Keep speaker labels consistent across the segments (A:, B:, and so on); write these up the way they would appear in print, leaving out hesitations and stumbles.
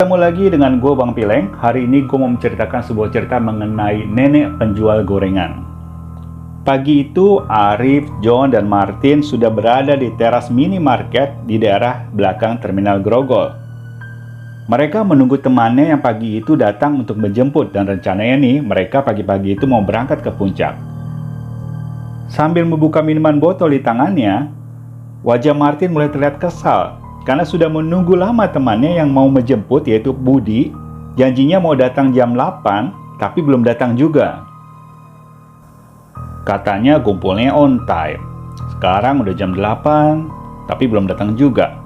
A: Ketemu lagi dengan gue Bang Pileng. Hari ini gue mau menceritakan sebuah cerita mengenai nenek penjual gorengan. Pagi itu Arif, John, dan Martin sudah berada di teras minimarket di daerah belakang Terminal Grogol. Mereka menunggu temannya yang pagi itu datang untuk menjemput, dan rencananya nih mereka pagi-pagi itu mau berangkat ke puncak. Sambil membuka minuman botol di tangannya, wajah Martin mulai terlihat kesal karena sudah menunggu lama temannya yang mau menjemput, yaitu Budi. Janjinya mau datang jam 8, tapi belum datang juga. Katanya kumpulnya on time. Sekarang udah jam 8, tapi belum datang juga,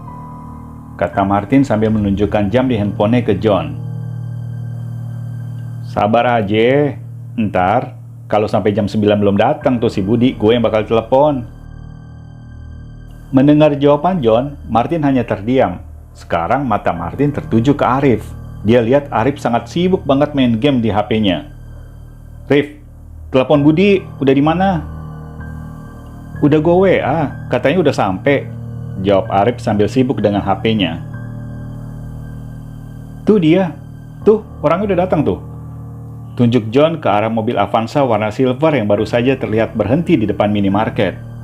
A: kata Martin sambil menunjukkan jam di handphonenya ke John. Sabar aja, ntar kalau sampai jam 9 belum datang tuh si Budi, gue yang bakal telepon. Mendengar jawaban John, Martin hanya terdiam. Sekarang mata Martin tertuju ke Arif. Dia lihat Arif sangat sibuk banget main game di HP-nya. Rif, telepon Budi, udah di mana? Udah gue WA, katanya udah sampai, jawab Arif sambil sibuk dengan HP-nya. Tuh dia, tuh orangnya udah datang tuh. Tunjuk John ke arah mobil Avanza warna silver yang baru saja terlihat berhenti di depan minimarket.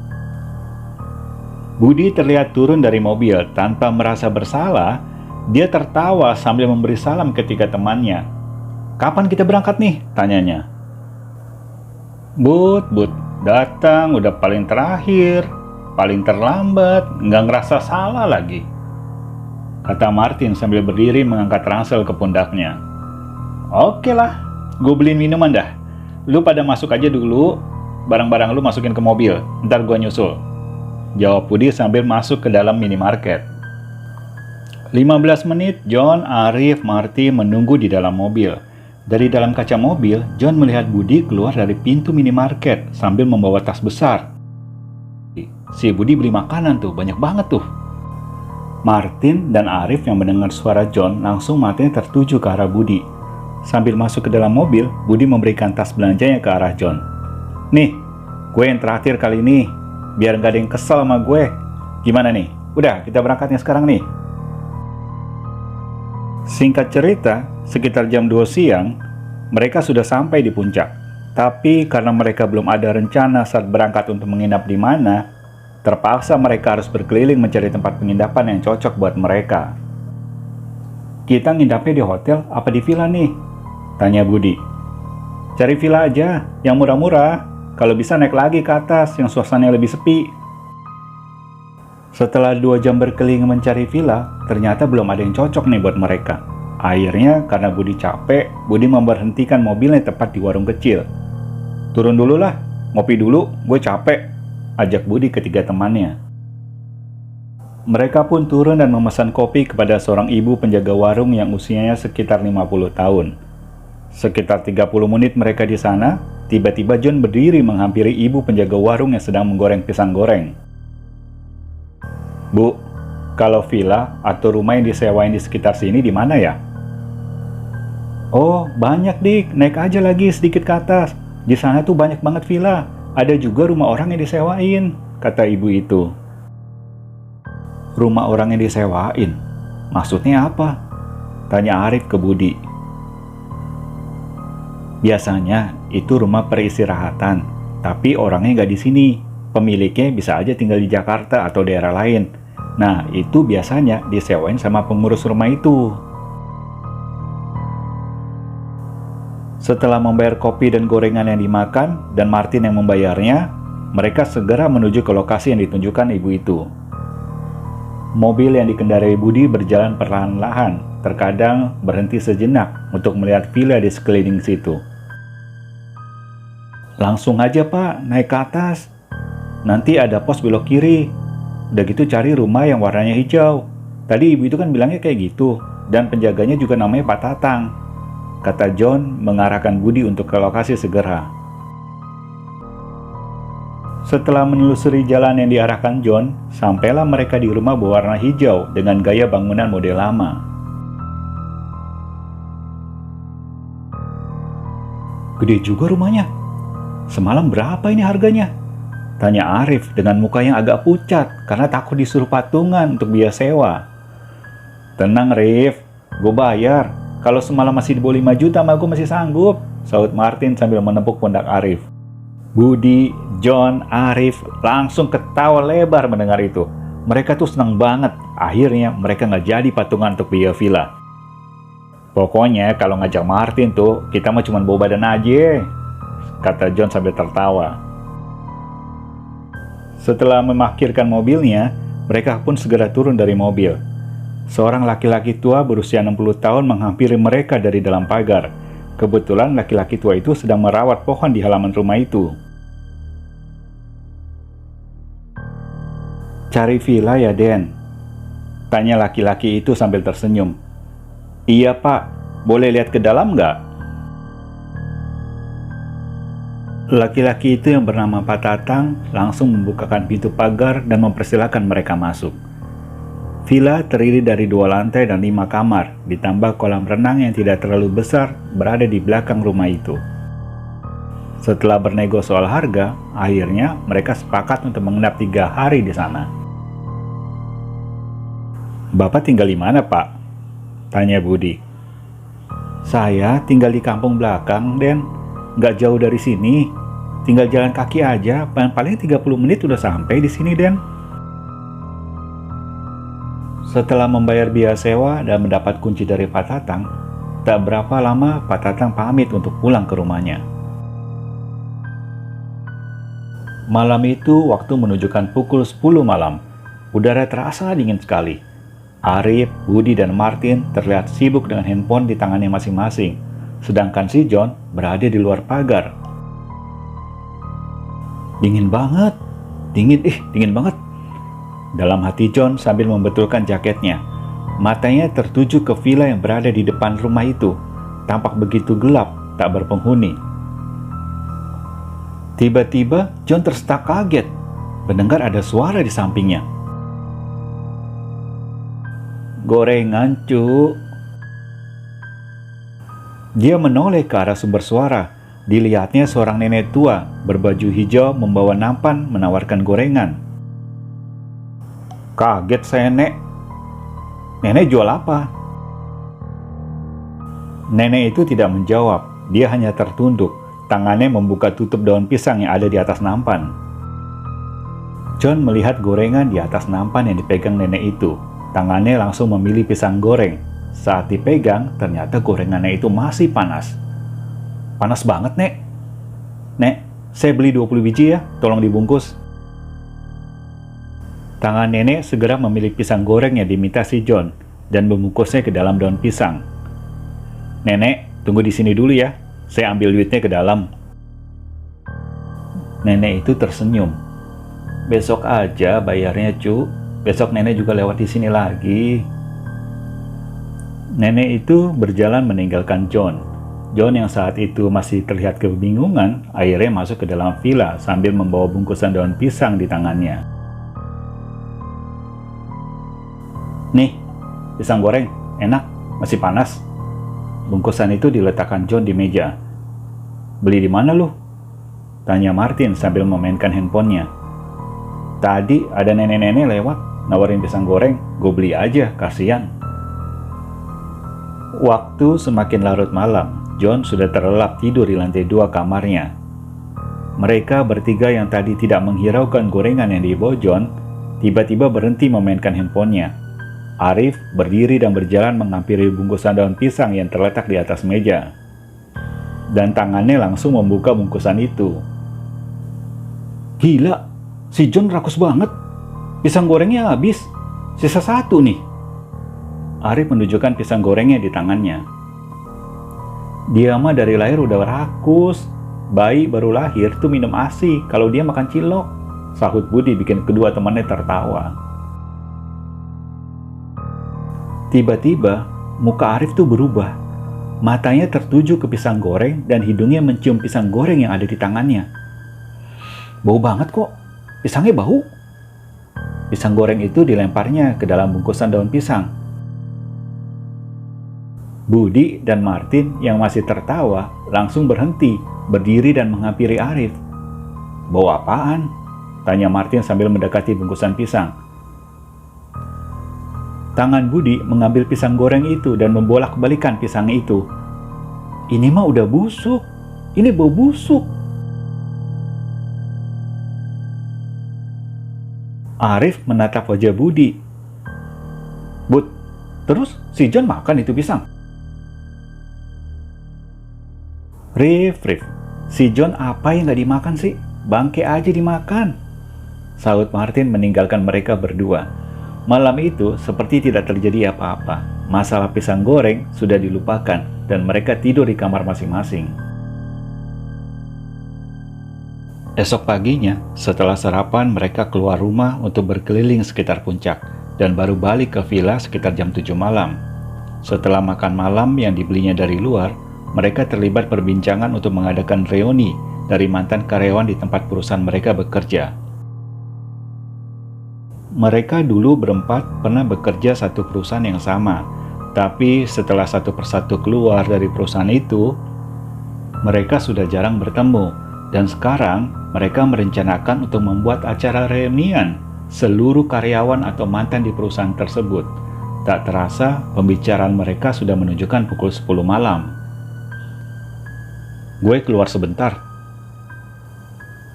A: Budi terlihat turun dari mobil. Tanpa merasa bersalah, dia tertawa sambil memberi salam ketika temannya. Kapan kita berangkat nih? Tanyanya. Bud, datang udah paling terakhir, paling terlambat, nggak ngerasa salah lagi, kata Martin sambil berdiri mengangkat ransel ke pundaknya. Oke lah, gue beliin minuman dah. Lu pada masuk aja dulu, barang-barang lu masukin ke mobil, ntar gue nyusul, jawab Budi sambil masuk ke dalam minimarket. 15 menit, John, Arif, Marty menunggu di dalam mobil. Dari dalam kaca mobil, John melihat Budi keluar dari pintu minimarket sambil membawa tas besar. Si Budi beli makanan tuh, banyak banget tuh. Martin dan Arif yang mendengar suara John langsung matanya tertuju ke arah Budi. Sambil masuk ke dalam mobil, Budi memberikan tas belanjanya ke arah John. Nih, gue yang terakhir kali ini, biar gak ada yang kesel sama gue. Gimana nih? Udah, kita berangkatnya sekarang nih. Singkat cerita, sekitar jam 2 siang, mereka sudah sampai di puncak. Tapi karena mereka belum ada rencana saat berangkat untuk menginap di mana, terpaksa mereka harus berkeliling mencari tempat penginapan yang cocok buat mereka. Kita nginapnya di hotel apa di villa nih? Tanya Budi. Cari villa aja, yang murah-murah. Kalau bisa naik lagi ke atas, yang suasananya lebih sepi. Setelah 2 jam berkeliling mencari villa, ternyata belum ada yang cocok nih buat mereka. Akhirnya, karena Budi capek, Budi memberhentikan mobilnya tepat di warung kecil. Turun dulu lah, ngopi dulu, gue capek, ajak Budi ketiga temannya. Mereka pun turun dan memesan kopi kepada seorang ibu penjaga warung yang usianya sekitar 50 tahun. Sekitar 30 menit mereka di sana, tiba-tiba John berdiri menghampiri ibu penjaga warung yang sedang menggoreng pisang goreng. Bu, kalau villa atau rumah yang disewain di sekitar sini di mana ya? Oh, banyak dik, naik aja lagi sedikit ke atas. Di sana tuh banyak banget villa. Ada juga rumah orang yang disewain, kata ibu itu. Rumah orang yang disewain? Maksudnya apa? Tanya Arif ke Budi. Biasanya itu rumah peristirahatan, tapi orangnya nggak di sini. Pemiliknya bisa aja tinggal di Jakarta atau daerah lain. Nah, itu biasanya disewain sama pengurus rumah itu. Setelah membayar kopi dan gorengan yang dimakan dan Martin yang membayarnya, mereka segera menuju ke lokasi yang ditunjukkan ibu itu. Mobil yang dikendarai Budi berjalan perlahan-lahan, terkadang berhenti sejenak untuk melihat villa di sekeliling situ. Langsung aja Pak, naik ke atas. Nanti ada pos belok kiri. Udah gitu cari rumah yang warnanya hijau. Tadi ibu itu kan bilangnya kayak gitu. Dan penjaganya juga namanya Pak Tatang, kata John mengarahkan Budi untuk ke lokasi segera. Setelah menelusuri jalan yang diarahkan John, sampailah mereka di rumah berwarna hijau dengan gaya bangunan model lama. Gede juga rumahnya. Semalam berapa ini harganya? Tanya Arif dengan muka yang agak pucat karena takut disuruh patungan untuk biaya sewa. Tenang Rif, Gue bayar. Kalau semalam masih di bawah 5 juta mah gue masih sanggup, sahut Martin sambil menepuk pundak Arif. Budi, John, Arif langsung ketawa lebar mendengar itu. Mereka tuh senang banget. Akhirnya mereka nggak jadi patungan untuk biaya villa. Pokoknya kalau ngajak Martin tuh, kita mah cuma bawa badan aja, kata John sambil tertawa. Setelah memarkirkan mobilnya, mereka pun segera turun dari mobil. Seorang laki-laki tua berusia 60 tahun menghampiri mereka dari dalam pagar. Kebetulan laki-laki tua itu sedang merawat pohon di halaman rumah itu. Cari villa ya, Den? Tanya laki-laki itu sambil tersenyum. Iya, Pak. Boleh lihat ke dalam nggak? Laki-laki itu yang bernama Pak Tatang langsung membukakan pintu pagar dan mempersilahkan mereka masuk. Villa terdiri dari 2 lantai dan 5 kamar, ditambah kolam renang yang tidak terlalu besar berada di belakang rumah itu. Setelah bernego soal harga, akhirnya mereka sepakat untuk menginap 3 hari di sana. Bapak tinggal di mana, Pak? Tanya Budi. Saya tinggal di kampung belakang, Den. Nggak jauh dari sini. Tinggal jalan kaki aja, paling 30 menit udah sampai di sini, Den. Setelah membayar biaya sewa dan mendapat kunci dari Pak Tatang, tak berapa lama Pak Tatang pamit untuk pulang ke rumahnya. Malam itu waktu menunjukkan pukul 10 malam. Udara terasa dingin sekali. Arif, Budi, dan Martin terlihat sibuk dengan handphone di tangannya masing-masing, sedangkan si John berada di luar pagar. Dingin banget, dingin banget. Dalam hati John sambil membetulkan jaketnya. Matanya tertuju ke villa yang berada di depan rumah itu. Tampak begitu gelap, tak berpenghuni. Tiba-tiba John tersetak kaget, mendengar ada suara di sampingnya. Gorengan, cu. Dia menoleh ke arah sumber suara. Dilihatnya seorang nenek tua berbaju hijau membawa nampan menawarkan gorengan. Kaget saya, Nek. Nenek jual apa? Nenek itu tidak menjawab. Dia hanya tertunduk. Tangannya membuka tutup daun pisang yang ada di atas nampan. John melihat gorengan di atas nampan yang dipegang nenek itu. Tangannya langsung memilih pisang goreng. Saat dipegang, ternyata gorengannya itu masih panas. Panas banget, Nek. Nek, saya beli 20 biji ya, tolong dibungkus. Tangan nenek segera memilih pisang goreng yang diminta si John dan membungkusnya ke dalam daun pisang. Nenek, tunggu di sini dulu ya, saya ambil duitnya ke dalam. Nenek itu tersenyum. Besok aja bayarnya, cu. Besok nenek juga lewat di sini lagi. Nenek itu berjalan meninggalkan John. John yang saat itu masih terlihat kebingungan, akhirnya masuk ke dalam villa sambil membawa bungkusan daun pisang di tangannya. Nih, pisang goreng, enak, masih panas. Bungkusan itu diletakkan John di meja. Beli di mana lu? Tanya Martin sambil memainkan handphonenya. Tadi ada nenek-nenek lewat, nawarin pisang goreng, gue beli aja, kasihan. Waktu semakin larut malam, John sudah terlelap tidur di lantai 2 kamarnya. Mereka bertiga yang tadi tidak menghiraukan gorengan yang dibawa John, tiba-tiba berhenti memainkan handphonenya. Arif berdiri dan berjalan menghampiri bungkusan daun pisang yang terletak di atas meja. Dan tangannya langsung membuka bungkusan itu. Gila, si John rakus banget. Pisang gorengnya habis, sisa 1 nih. Arif menunjukkan pisang gorengnya di tangannya. Dia mah dari lahir udah rakus. Bayi baru lahir tuh minum ASI kalau dia makan cilok, sahut Budi bikin kedua temannya tertawa. Tiba-tiba, muka Arif tuh berubah. Matanya tertuju ke pisang goreng dan hidungnya mencium pisang goreng yang ada di tangannya. Bau banget kok, pisangnya bau. Pisang goreng itu dilemparnya ke dalam bungkusan daun pisang. Budi dan Martin yang masih tertawa langsung berhenti, berdiri dan menghampiri Arif. Bau apaan? Tanya Martin sambil mendekati bungkusan pisang. Tangan Budi mengambil pisang goreng itu dan membolak-balikan pisang itu. Ini mah udah busuk. Ini bau busuk. Arif menatap wajah Budi. Bud, terus si John makan itu pisang? Rif, si John apa yang gak dimakan sih? Bangke aja dimakan. Sahut Martin meninggalkan mereka berdua. Malam itu seperti tidak terjadi apa-apa. Masalah pisang goreng sudah dilupakan dan mereka tidur di kamar masing-masing. Esok paginya, setelah sarapan mereka keluar rumah untuk berkeliling sekitar puncak dan baru balik ke villa sekitar jam 7 malam. Setelah makan malam yang dibelinya dari luar, mereka terlibat perbincangan untuk mengadakan reuni dari mantan karyawan di tempat perusahaan mereka bekerja. Mereka dulu berempat pernah bekerja satu perusahaan yang sama, tapi setelah satu persatu keluar dari perusahaan itu, mereka sudah jarang bertemu, dan sekarang mereka merencanakan untuk membuat acara reunian seluruh karyawan atau mantan di perusahaan tersebut. Tak terasa, pembicaraan mereka sudah menunjukkan pukul 10 malam. Gue keluar sebentar,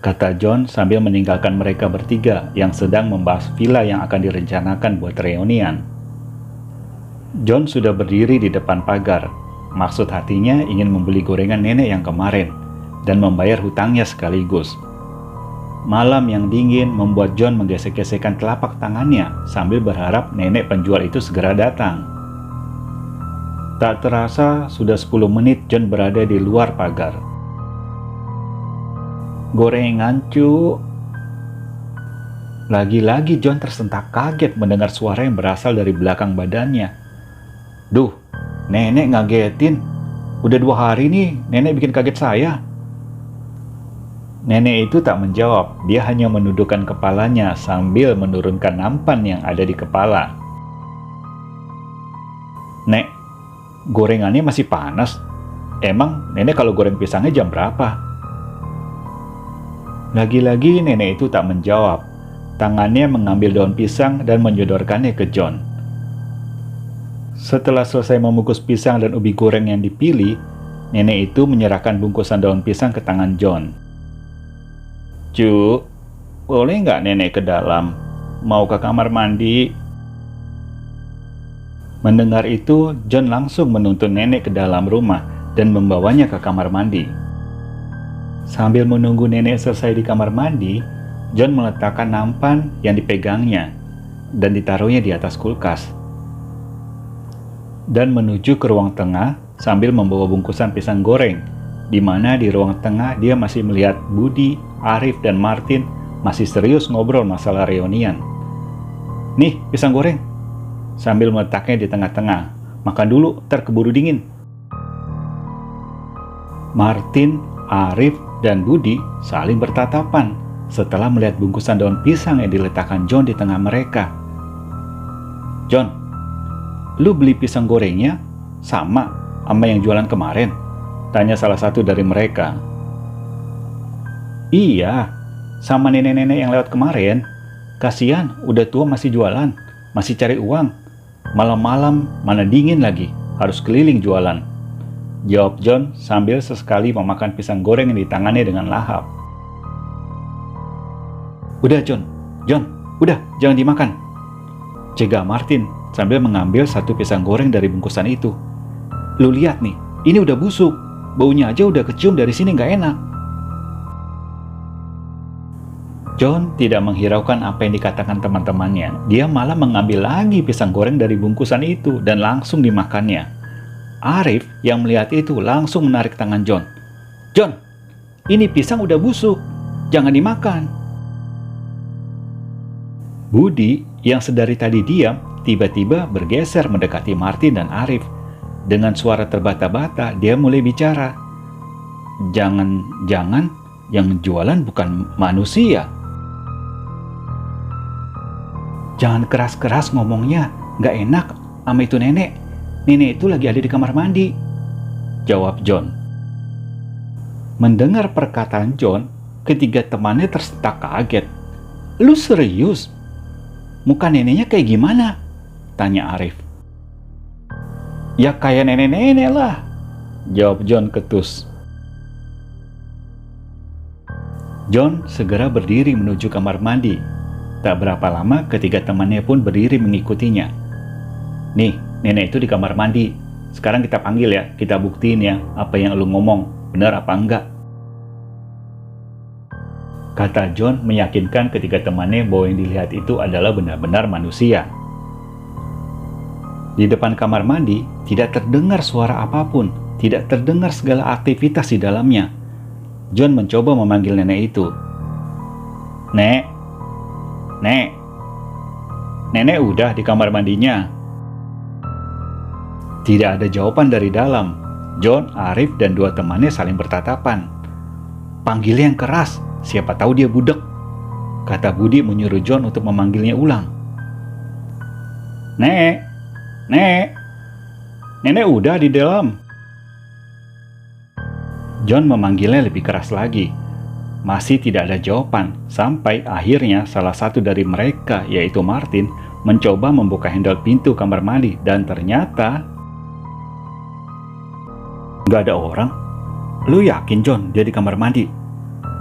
A: kata John sambil meninggalkan mereka bertiga yang sedang membahas villa yang akan direncanakan buat reunian. John sudah berdiri di depan pagar. Maksud hatinya ingin membeli gorengan nenek yang kemarin dan membayar hutangnya sekaligus. Malam yang dingin membuat John menggesek-gesekkan telapak tangannya sambil berharap nenek penjual itu segera datang. Tak terasa sudah 10 menit John berada di luar pagar. Gorengan, cu. Lagi-lagi John tersentak kaget mendengar suara yang berasal dari belakang badannya. Duh, nenek ngagetin. Udah 2 hari nih nenek bikin kaget saya. Nenek itu tak menjawab, dia hanya menundukkan kepalanya sambil menurunkan nampan yang ada di kepala. Nek, gorengannya masih panas. Emang nenek kalau goreng pisangnya jam berapa? Lagi-lagi nenek itu tak menjawab. Tangannya mengambil daun pisang dan menyodorkannya ke John. Setelah selesai mengukus pisang dan ubi goreng yang dipilih, nenek itu menyerahkan bungkusan daun pisang ke tangan John. Cu, boleh nggak nenek ke dalam? Mau ke kamar mandi? Mendengar itu, John langsung menuntun nenek ke dalam rumah dan membawanya ke kamar mandi. Sambil menunggu nenek selesai di kamar mandi, John meletakkan nampan yang dipegangnya dan ditaruhnya di atas kulkas. Dan menuju ke ruang tengah sambil membawa bungkusan pisang goreng, di mana di ruang tengah dia masih melihat Budi, Arif, dan Martin masih serius ngobrol masalah reunian. Nih, pisang goreng. Sambil meletaknya di tengah-tengah. Makan dulu, ntar keburu dingin. Martin, Arif, dan Budi saling bertatapan setelah melihat bungkusan daun pisang yang diletakkan John di tengah mereka. John, lu beli pisang gorengnya sama yang jualan kemarin? Tanya salah satu dari mereka. Iya, sama nenek-nenek yang lewat kemarin. Kasian, udah tua masih jualan, masih cari uang. Malam-malam mana dingin lagi, harus keliling jualan. Jawab John sambil sesekali memakan pisang goreng yang ditangannya dengan lahap. Udah John, udah jangan dimakan. Cegah Martin sambil mengambil satu pisang goreng dari bungkusan itu. Lu lihat nih, ini udah busuk. Baunya aja udah kecium dari sini nggak enak. John tidak menghiraukan apa yang dikatakan teman-temannya. Dia malah mengambil lagi pisang goreng dari bungkusan itu dan langsung dimakannya. Arif yang melihat itu langsung menarik tangan John. John, ini pisang udah busuk. Jangan dimakan. Budi yang sedari tadi diam, tiba-tiba bergeser mendekati Martin dan Arif. Dengan suara terbata-bata, dia mulai bicara. Jangan-jangan yang jualan bukan manusia. Jangan keras-keras ngomongnya, nggak enak sama itu nenek. Nenek itu lagi ada di kamar mandi, jawab John. Mendengar perkataan John, ketiga temannya tersentak kaget. Lu serius? Muka neneknya kayak gimana? Tanya Arif. Ya kayak nenek-nenek lah, jawab John ketus. John segera berdiri menuju kamar mandi. Tak berapa lama ketiga temannya pun berdiri mengikutinya. Nih, nenek itu di kamar mandi. Sekarang kita panggil ya, kita buktiin ya apa yang lu ngomong, benar apa enggak. Kata John meyakinkan ketiga temannya bahwa yang dilihat itu adalah benar-benar manusia. Di depan kamar mandi, tidak terdengar suara apapun, tidak terdengar segala aktivitas di dalamnya. John mencoba memanggil nenek itu. Nek, Nek, nenek udah di kamar mandinya. Tidak ada jawaban dari dalam. John, Arif, dan dua temannya saling bertatapan. Panggil yang keras, siapa tahu dia budek, kata Budi menyuruh John untuk memanggilnya ulang. Nek, Nek, nenek udah di dalam. John memanggilnya lebih keras lagi. Masih tidak ada jawaban, sampai akhirnya salah satu dari mereka, yaitu Martin, mencoba membuka handle pintu kamar mandi, dan ternyata nggak ada orang. Lu yakin John dia di kamar mandi?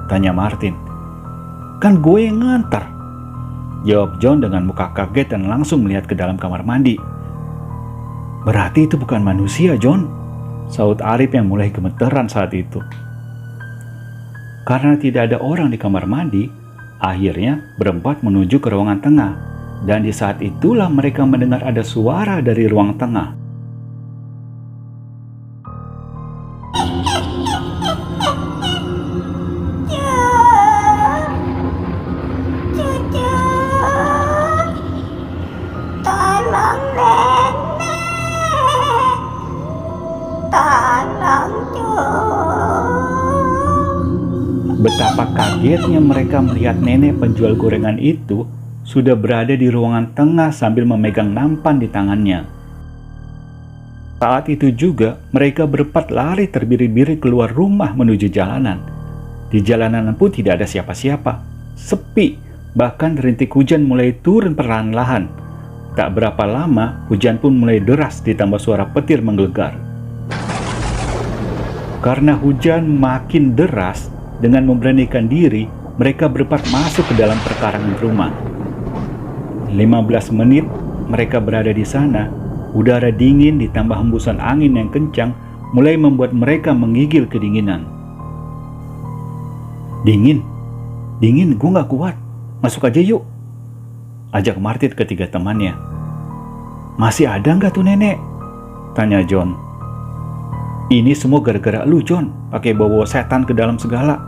A: Tanya Martin. Kan gue yang ngantar, jawab John dengan muka kaget dan langsung melihat ke dalam kamar mandi. Berarti itu bukan manusia, John, saut Arif yang mulai gemeteran saat itu. Karena tidak ada orang di kamar mandi, akhirnya berempat menuju ke ruangan tengah. Dan di saat itulah mereka mendengar ada suara dari ruang tengah. Betapa kagetnya mereka melihat nenek penjual gorengan itu sudah berada di ruangan tengah sambil memegang nampan di tangannya. Saat itu juga mereka berempat lari terbirit-birit keluar rumah menuju jalanan. Di jalanan pun tidak ada siapa-siapa, sepi, bahkan rintik hujan mulai turun perlahan-lahan. Tak berapa lama hujan pun mulai deras ditambah suara petir menggelegar. Karena hujan makin deras, dengan memberanikan diri, mereka berempat masuk ke dalam perkarangan rumah. 15 menit mereka berada di sana, udara dingin ditambah hembusan angin yang kencang mulai membuat mereka menggigil kedinginan. Dingin, gue gak kuat, masuk aja yuk, ajak Martin ketiga temannya. Masih ada gak tuh nenek? Tanya John. Ini semua gara-gara lu, John, pakai bawa setan ke dalam segala,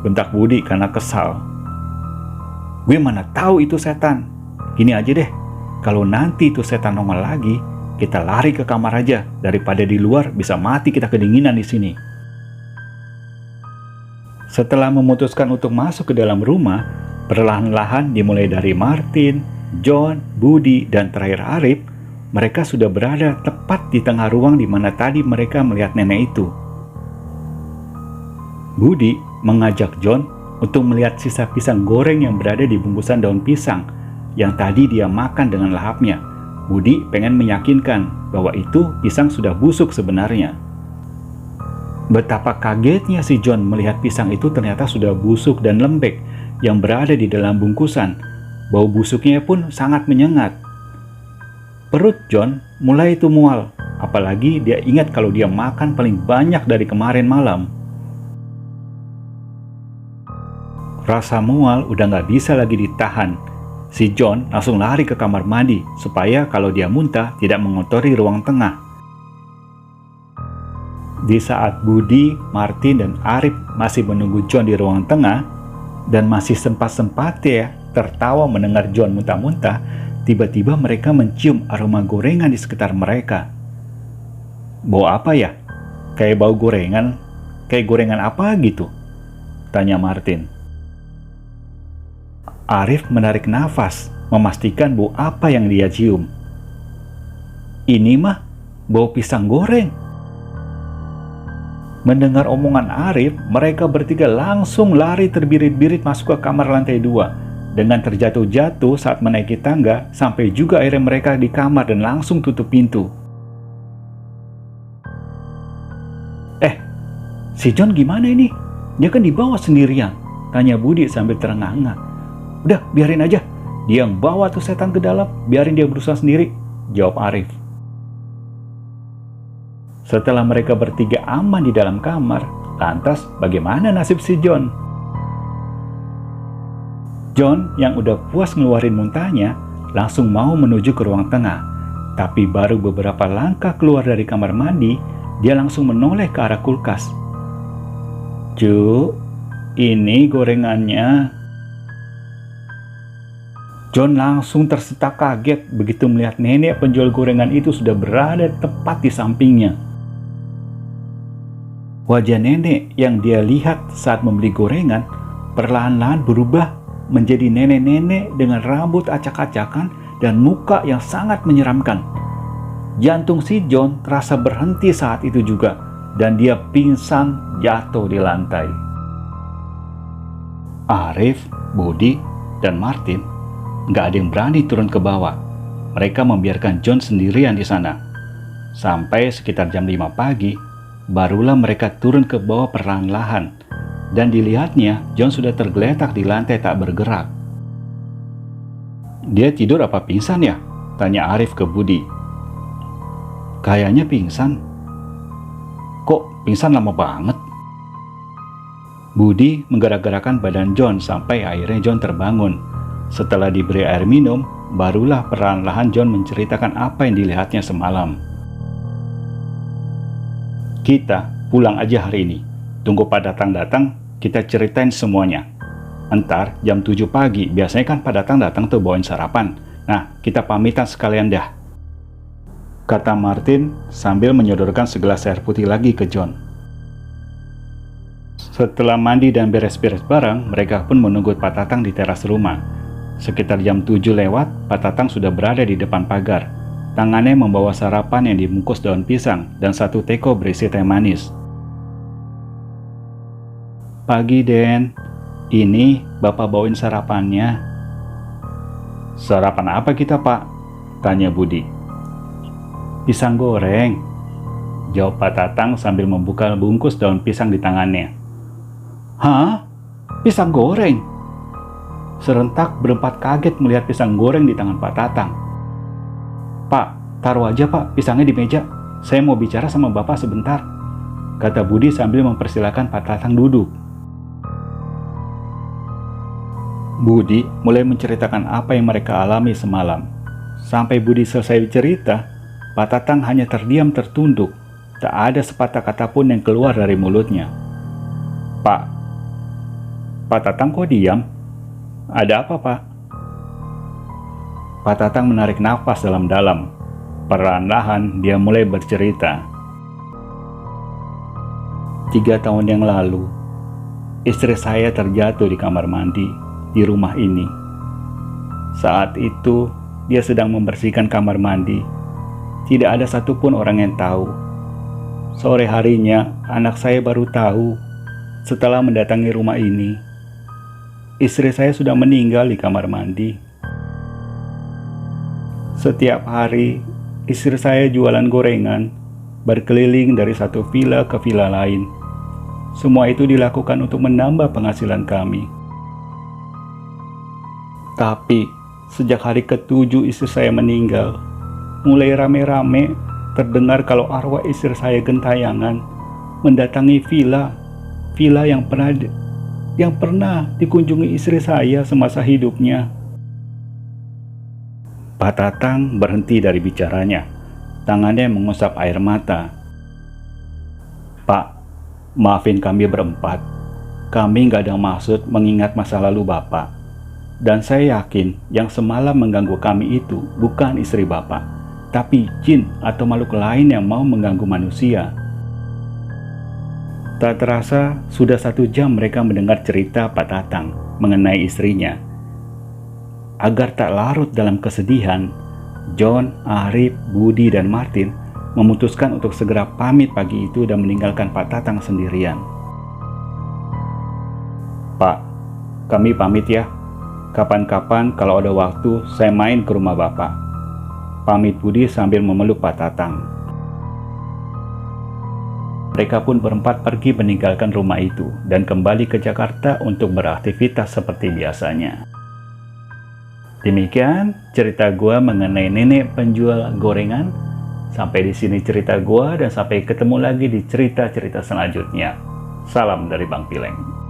A: bentak Budi karena kesal. Gue mana tahu itu setan. Gini aja deh, kalau nanti itu setan nongol lagi, kita lari ke kamar aja daripada di luar bisa mati kita kedinginan di sini. Setelah memutuskan untuk masuk ke dalam rumah, perlahan-lahan dimulai dari Martin, John, Budi, dan terakhir Arif, mereka sudah berada tepat di tengah ruang di mana tadi mereka melihat nenek itu. Budi mengajak John untuk melihat sisa pisang goreng yang berada di bungkusan daun pisang yang tadi dia makan dengan lahapnya. Budi pengen meyakinkan bahwa itu pisang sudah busuk sebenarnya. Betapa kagetnya si John melihat pisang itu ternyata sudah busuk dan lembek yang berada di dalam bungkusan. Bau busuknya pun sangat menyengat. Perut John mulai itu mual, apalagi dia ingat kalau dia makan paling banyak dari kemarin malam. Rasa mual udah gak bisa lagi ditahan. Si John langsung lari ke kamar mandi supaya kalau dia muntah tidak mengotori ruang tengah. Di saat Budi, Martin, dan Arif masih menunggu John di ruang tengah dan masih sempat-sempatnya tertawa mendengar John muntah-muntah, tiba-tiba mereka mencium aroma gorengan di sekitar mereka. Bau apa ya? Kayak bau gorengan? Kayak gorengan apa gitu? Tanya Martin. Arif menarik nafas, memastikan bau apa yang dia cium. Ini mah bau pisang goreng. Mendengar omongan Arif, mereka bertiga langsung lari terbirit-birit masuk ke kamar lantai 2. dengan terjatuh-jatuh saat menaiki tangga, sampai juga akhirnya mereka di kamar dan langsung tutup pintu. Si John gimana ini? Dia kan dibawa sendirian, tanya Budi sambil terengah-engah. Udah, biarin aja. Dia yang bawa tuh setan ke dalam, biarin dia berusaha sendiri, jawab Arif. Setelah mereka bertiga aman di dalam kamar, lantas bagaimana nasib si John? John yang udah puas ngeluarin muntahnya, langsung mau menuju ke ruang tengah. Tapi baru beberapa langkah keluar dari kamar mandi, dia langsung menoleh ke arah kulkas. Cu, ini gorengannya. John langsung tersetak kaget begitu melihat nenek penjual gorengan itu sudah berada tepat di sampingnya. Wajah nenek yang dia lihat saat membeli gorengan perlahan-lahan berubah menjadi nenek-nenek dengan rambut acak-acakan dan muka yang sangat menyeramkan. Jantung si John terasa berhenti saat itu juga, dan dia pingsan jatuh di lantai. Arif, Budi, dan Martin nggak ada yang berani turun ke bawah. Mereka membiarkan John sendirian di sana. Sampai sekitar jam 5 pagi, barulah mereka turun ke bawah perlahan-lahan, dan dilihatnya John sudah tergeletak di lantai tak bergerak. Dia tidur apa pingsan ya? Tanya Arif ke Budi. Kayaknya pingsan. Kok pingsan lama banget? Budi menggerak-gerakkan badan John sampai akhirnya John terbangun. Setelah diberi air minum, barulah perlahan-lahan John menceritakan apa yang dilihatnya semalam. Kita pulang aja hari ini. Tunggu Pak datang, kita ceritain semuanya. Entar jam 7 pagi, biasanya kan Pak datang tuh bawain sarapan. Nah, kita pamitan sekalian dah, kata Martin sambil menyodorkan segelas air putih lagi ke John. Setelah mandi dan beres-beres barang, mereka pun menunggu Pak Tatang di teras rumah. Sekitar jam 7 lewat, Pak Tatang sudah berada di depan pagar. Tangannya membawa sarapan yang dibungkus daun pisang dan satu teko berisi teh manis. Pagi, Den. Ini Bapak bawain sarapannya. Sarapan apa kita, Pak? Tanya Budi. Pisang goreng, jawab Pak Tatang sambil membuka bungkus daun pisang di tangannya. Hah? Pisang goreng? Serentak berempat kaget melihat pisang goreng di tangan Pak Tatang. Pak, taruh aja Pak pisangnya di meja. Saya mau bicara sama Bapak sebentar, kata Budi sambil mempersilahkan Pak Tatang duduk. Budi mulai menceritakan apa yang mereka alami semalam. Sampai Budi selesai cerita, Pak Tatang hanya terdiam tertunduk. Tak ada sepatah kata pun yang keluar dari mulutnya. Pak Tatang kok diam? Ada apa, Pak? Pak Tatang menarik nafas dalam-dalam. Perlahan-lahan dia mulai bercerita. 3 tahun yang lalu, istri saya terjatuh di kamar mandi di rumah ini. Saat itu, dia sedang membersihkan kamar mandi. Tidak ada satupun orang yang tahu. Sore harinya, anak saya baru tahu setelah mendatangi rumah ini. Istri saya sudah meninggal di kamar mandi. Setiap hari, istri saya jualan gorengan, berkeliling dari satu villa ke villa lain. Semua itu dilakukan untuk menambah penghasilan kami. Tapi, sejak hari ke-7 istri saya meninggal, mulai rame-rame terdengar kalau arwah istri saya gentayangan mendatangi villa yang pernah dikunjungi istri saya semasa hidupnya. Pak Tatang berhenti dari bicaranya. Tangannya mengusap air mata. Pak, maafin kami berempat. Kami nggak ada maksud mengingat masa lalu Bapak. Dan saya yakin yang semalam mengganggu kami itu bukan istri Bapak, tapi jin atau makhluk lain yang mau mengganggu manusia. Tak terasa sudah 1 jam mereka mendengar cerita Pak Tatang mengenai istrinya. Agar tak larut dalam kesedihan, John, Arif, Budi, dan Martin memutuskan untuk segera pamit pagi itu dan meninggalkan Pak Tatang sendirian. Pak, kami pamit ya. Kapan-kapan kalau ada waktu, saya main ke rumah Bapak. Pamit Budi sambil memeluk Pak Tatang. Mereka pun berempat pergi meninggalkan rumah itu dan kembali ke Jakarta untuk beraktivitas seperti biasanya. Demikian cerita gua mengenai nenek penjual gorengan. Sampai di sini cerita gua dan sampai ketemu lagi di cerita-cerita selanjutnya. Salam dari Bang Pileng.